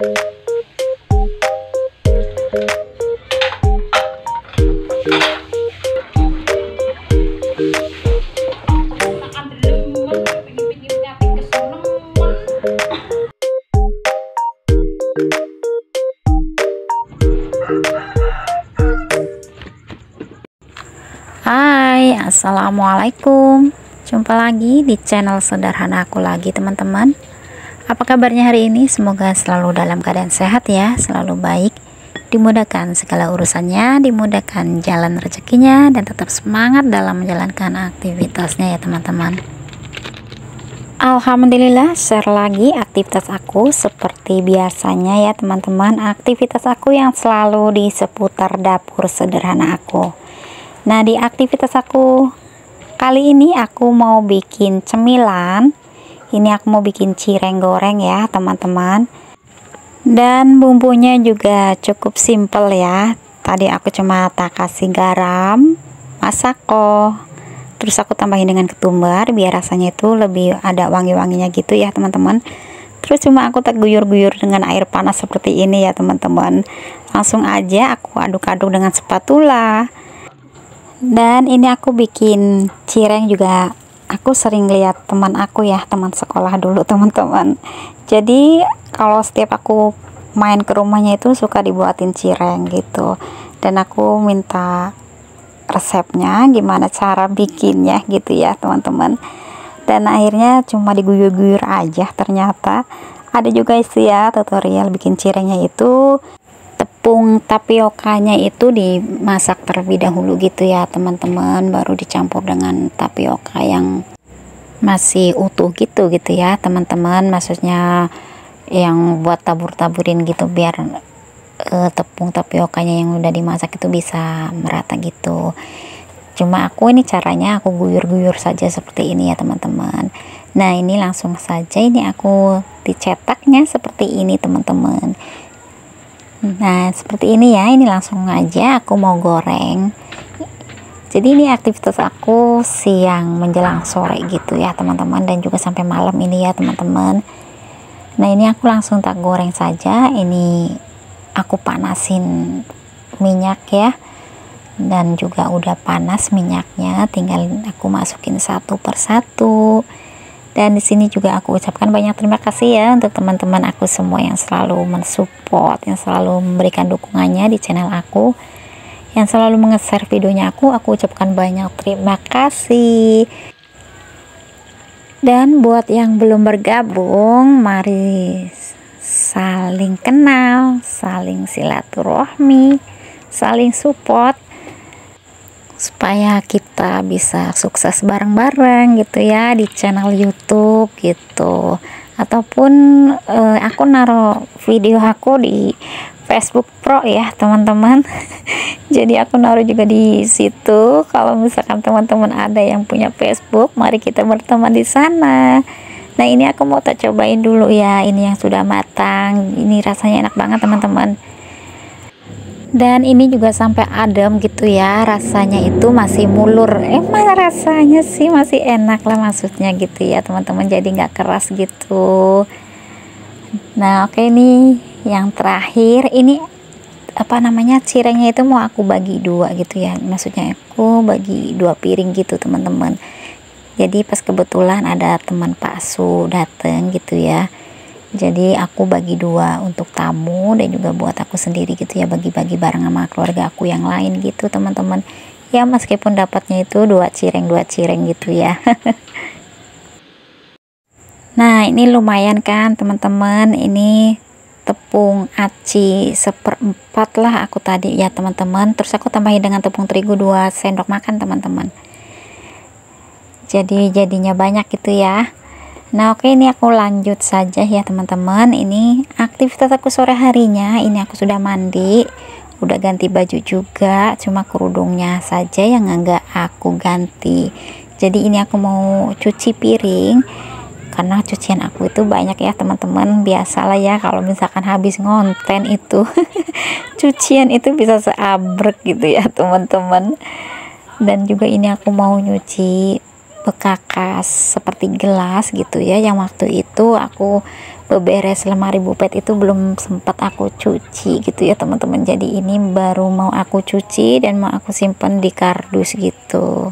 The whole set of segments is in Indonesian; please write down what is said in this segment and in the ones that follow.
Hai, assalamualaikum. Jumpa lagi di channel sederhana aku lagi, teman-teman. Apa kabarnya hari ini? Semoga selalu dalam keadaan sehat ya, selalu baik, dimudahkan segala urusannya, dimudahkan jalan rezekinya, dan tetap semangat dalam menjalankan aktivitasnya ya teman-teman. Alhamdulillah, share lagi aktivitas aku seperti biasanya ya teman-teman. Aktivitas aku yang selalu di seputar dapur sederhana aku. Nah, di aktivitas aku kali ini aku mau bikin cemilan. Ini aku mau bikin cireng goreng ya teman-teman. Dan bumbunya juga cukup simple ya. Tadi aku cuma tak kasih garam, masako, terus aku tambahin dengan ketumbar biar rasanya itu lebih ada wangi-wanginya gitu ya teman-teman. Terus cuma aku tak guyur-guyur dengan air panas seperti ini ya teman-teman. Langsung aja aku aduk-aduk dengan spatula. Dan ini aku bikin cireng juga, aku sering lihat teman aku ya, teman sekolah dulu teman-teman. Jadi kalau setiap aku main ke rumahnya itu suka dibuatin cireng gitu. Dan aku minta resepnya, gimana cara bikinnya gitu ya teman-teman. Dan akhirnya cuma diguyur-guyur aja, ternyata ada juga ya tutorial bikin cirengnya itu. Tepung tapiokanya itu dimasak terlebih dahulu gitu ya teman-teman, baru dicampur dengan tapioka yang masih utuh gitu ya teman-teman, maksudnya yang buat tabur-taburin gitu biar tepung tapiokanya yang udah dimasak itu bisa merata gitu. Cuma aku ini caranya aku guyur-guyur saja seperti ini ya teman-teman. Nah, ini langsung saja ini aku dicetaknya seperti ini teman-teman. Nah, seperti ini ya, ini langsung aja aku mau goreng. Jadi ini aktivitas aku siang menjelang sore gitu ya teman-teman, dan juga sampai malam ini ya teman-teman. Nah, ini aku langsung tak goreng saja. Ini aku panasin minyak ya, dan juga udah panas minyaknya, tinggal aku masukin satu persatu. Dan di sini juga aku ucapkan banyak terima kasih ya untuk teman-teman aku semua yang selalu mensupport, yang selalu memberikan dukungannya di channel aku, yang selalu nge-share videonya aku ucapkan banyak terima kasih. Dan buat yang belum bergabung, mari saling kenal, saling silaturahmi, saling support, supaya kita bisa sukses bareng-bareng gitu ya di channel YouTube gitu. Ataupun aku naruh video aku di Facebook Pro ya teman-teman. Jadi aku naruh juga di situ. Kalau misalkan teman-teman ada yang punya Facebook, mari kita berteman di sana. Nah, ini aku mau tak cobain dulu ya, ini yang sudah matang. Ini rasanya enak banget teman-teman. Dan ini juga sampai adem gitu ya, rasanya itu masih mulur, emang rasanya sih masih enak lah maksudnya gitu ya teman-teman, jadi nggak keras gitu. Nah, oke, ini yang terakhir, ini apa namanya, cirengnya itu mau aku bagi dua gitu ya, maksudnya aku bagi dua piring gitu teman-teman. Jadi pas kebetulan ada teman Pak Su dateng gitu ya, jadi aku bagi dua untuk tamu dan juga buat aku sendiri gitu ya, bagi-bagi bareng sama keluarga aku yang lain gitu teman-teman ya, meskipun dapatnya itu dua cireng gitu ya. Nah, ini lumayan kan teman-teman, ini tepung aci 1/4 lah aku tadi ya teman-teman, terus aku tambahin dengan tepung terigu 2 sendok makan teman-teman, jadi jadinya banyak gitu ya. Nah, oke, ini aku lanjut saja ya teman-teman. Ini aktivitas aku sore harinya. Ini aku sudah mandi, udah ganti baju juga, cuma kerudungnya saja yang enggak aku ganti. Jadi ini aku mau cuci piring karena cucian aku itu banyak ya teman-teman. Biasalah ya kalau misalkan habis ngonten itu cucian itu bisa seabrek gitu ya teman-teman. Dan juga ini aku mau nyuci bekakas seperti gelas gitu ya, yang waktu itu aku beberes lemari bupet itu belum sempat aku cuci gitu ya teman-teman. Jadi ini baru mau aku cuci dan mau aku simpen di kardus gitu.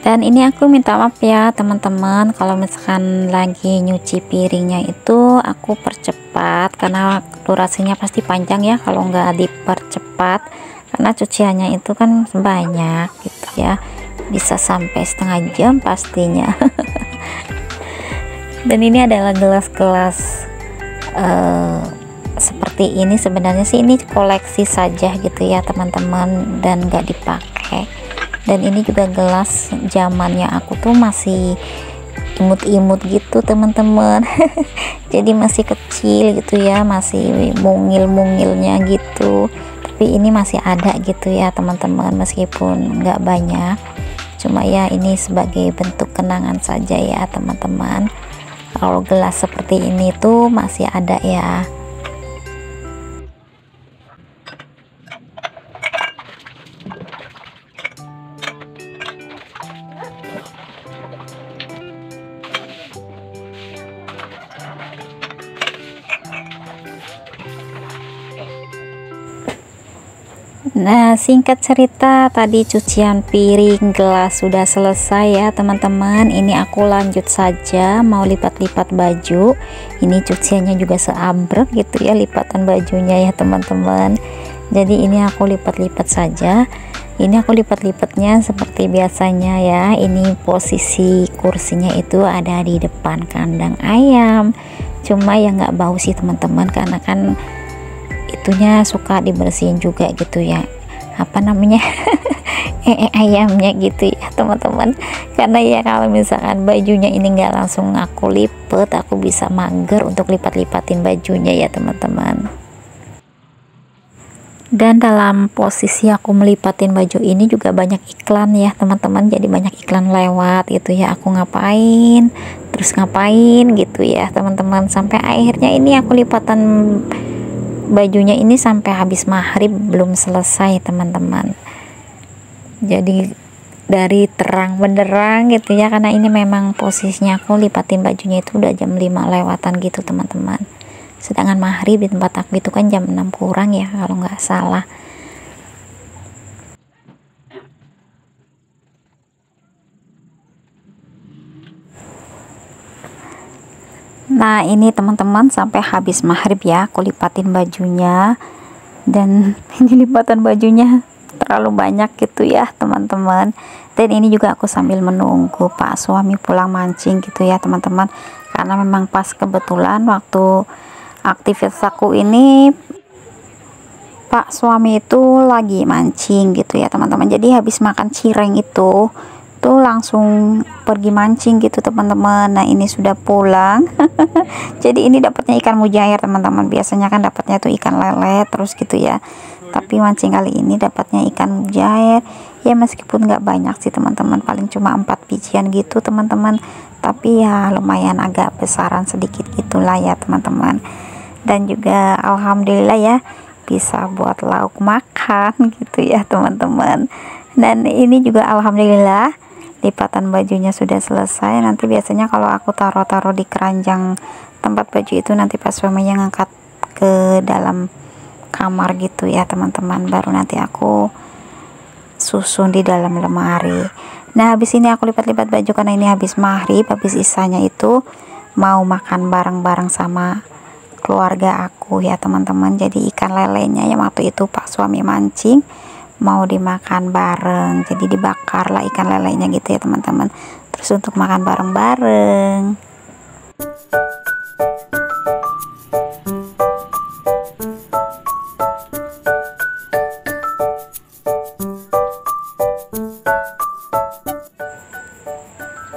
Dan ini aku minta maaf ya teman-teman, kalau misalkan lagi nyuci piringnya itu aku percepat, karena durasinya pasti panjang ya kalau nggak dipercepat, karena cuciannya itu kan banyak gitu ya, bisa sampai setengah jam pastinya. Dan ini adalah gelas-gelas seperti ini, sebenarnya sih ini koleksi saja gitu ya teman-teman, dan nggak dipakai. Dan ini juga gelas zamannya aku tuh masih imut-imut gitu teman-teman. Jadi masih kecil gitu ya, masih mungil-mungilnya gitu, tapi ini masih ada gitu ya teman-teman, meskipun nggak banyak, cuma ya ini sebagai bentuk kenangan saja ya teman-teman. Kalau gelas seperti ini tuh masih ada ya. Nah, singkat cerita, tadi cucian piring, gelas sudah selesai ya teman-teman. Ini aku lanjut saja mau lipat-lipat baju. Ini cuciannya juga seabrek gitu ya lipatan bajunya ya teman-teman. Jadi ini aku lipat-lipat saja. Ini aku lipat-lipatnya seperti biasanya ya. Ini posisi kursinya itu ada di depan kandang ayam. Cuma ya nggak bau sih teman-teman, karena kan itunya suka dibersihin juga gitu ya, apa namanya, ayamnya gitu ya teman-teman. Karena ya kalau misalkan bajunya ini nggak langsung aku lipet, aku bisa mager untuk lipat-lipatin bajunya ya teman-teman. Dan dalam posisi aku melipatin baju ini juga banyak iklan ya teman-teman, jadi banyak iklan lewat gitu ya, aku ngapain terus ngapain gitu ya teman-teman, sampai akhirnya ini aku lipatan bajunya ini sampai habis maghrib belum selesai teman-teman. Jadi dari terang benderang gitu ya, karena ini memang posisinya aku lipatin bajunya itu udah jam 5 lewatan gitu teman-teman, sedangkan maghrib di tempat aku itu kan jam 6 kurang ya kalau nggak salah. Nah ini teman-teman sampai habis maghrib ya aku lipatin bajunya, dan ini lipatan bajunya terlalu banyak gitu ya teman-teman. Dan ini juga aku sambil menunggu Pak suami pulang mancing gitu ya teman-teman, karena memang pas kebetulan waktu aktivitas aku ini Pak suami itu lagi mancing gitu ya teman-teman. Jadi habis makan cireng itu tuh langsung pergi mancing gitu teman-teman. Nah ini sudah pulang. Jadi ini dapatnya ikan mujair teman-teman. Biasanya kan dapatnya tuh ikan lele terus gitu ya, tapi mancing kali ini dapatnya ikan mujair ya, meskipun nggak banyak sih teman-teman, paling cuma 4 bijian gitu teman-teman, tapi ya lumayan agak besaran sedikit gitulah ya teman-teman. Dan juga alhamdulillah ya bisa buat lauk makan gitu ya teman-teman. Dan ini juga alhamdulillah lipatan bajunya sudah selesai. Nanti biasanya kalau aku taruh-taruh di keranjang tempat baju itu, nanti pas suaminya ngangkat ke dalam kamar gitu ya teman-teman, baru nanti aku susun di dalam lemari. Nah habis ini aku lipat-lipat baju karena ini habis maghrib, habis isanya itu mau makan bareng-bareng sama keluarga aku ya teman-teman. Jadi ikan lelenya yang waktu itu Pak suami mancing mau dimakan bareng, jadi dibakar lah ikan lelenya gitu ya teman-teman, terus untuk makan bareng-bareng.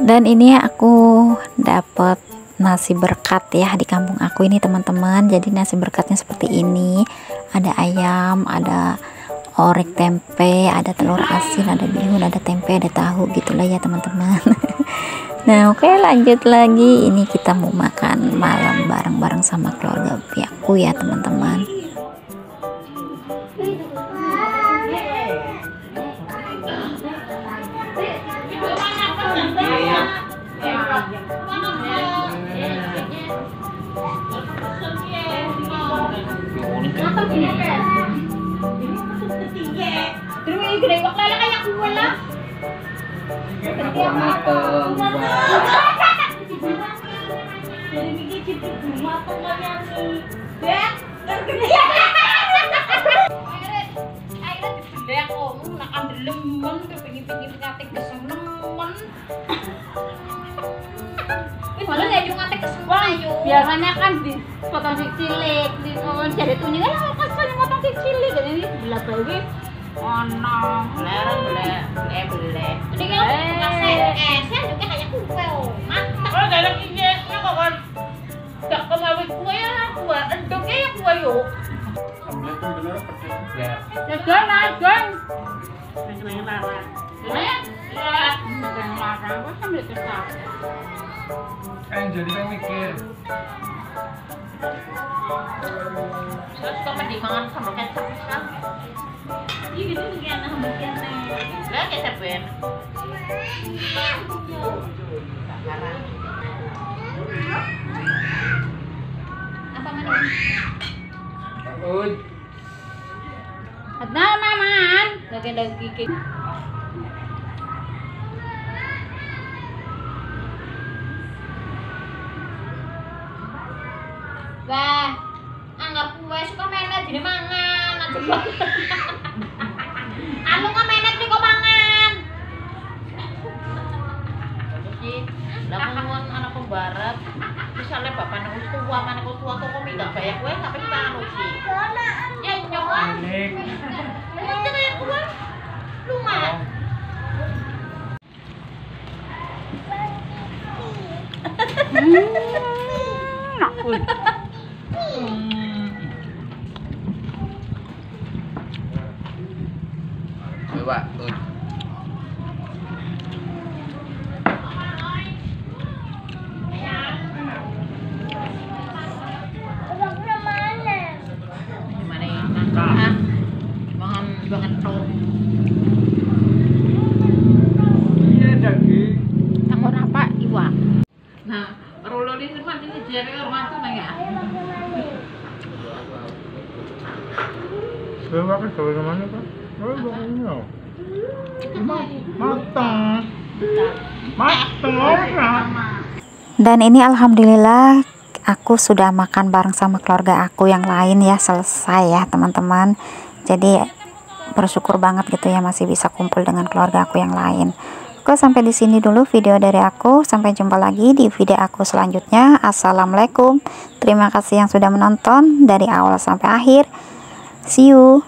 Dan ini aku dapat nasi berkat ya di kampung aku ini teman-teman. Jadi nasi berkatnya seperti ini, ada ayam, ada orek tempe, ada telur asin, ada bihun, ada tempe, ada tahu gitulah ya teman-teman. Nah oke, lanjut lagi, ini kita mau makan malam bareng-bareng sama keluarga pihakku ya teman-teman. Biasanya kan dipotong cilik, jadi tunyanya lah kan sekali potong cilik, dan ini sebelah bawah ono bele. Jadi kan saya juga kayak kue, mantap. Oh, dalam ini kok kan tak kemawin kue lah, kue endoknya ya kue yuk. Ya gan. Ini marah. Ya, bukan marah, kok sambil kesal. Jadi saya mikir terus kok mangan sambal kecap kan? Iya gitu nih anak hamburgernya. Lah kecap ben. Sekarang. Apa mana? Uy. Ada maman. Lagi gigi. Wah, anggap kue suka menet jadi mangan. Anu kok menet kok mangan. Iki, lah mun anak pembarat, misalnya bapak nang wis tua, mana kok tua kok enggak bayar kue sampai kita anu sih. Ya nyoba. Ini kayak kue. Lumayan. Nakul. Coba tuh. Gimana ya? Nah, banget tuh. Iya daging. Takut apa? Iwa. Nah, rolo ini mah ini jere rumah tuh ya. Coba kan coba kemana Pak? Oh bangunnya. Matang orang. Dan ini alhamdulillah aku sudah makan bareng sama keluarga aku yang lain ya, selesai ya teman-teman. Jadi bersyukur banget gitu ya masih bisa kumpul dengan keluarga aku yang lain. Oke, sampai di sini dulu video dari aku. Sampai jumpa lagi di video aku selanjutnya. Assalamualaikum. Terima kasih yang sudah menonton dari awal sampai akhir. See you.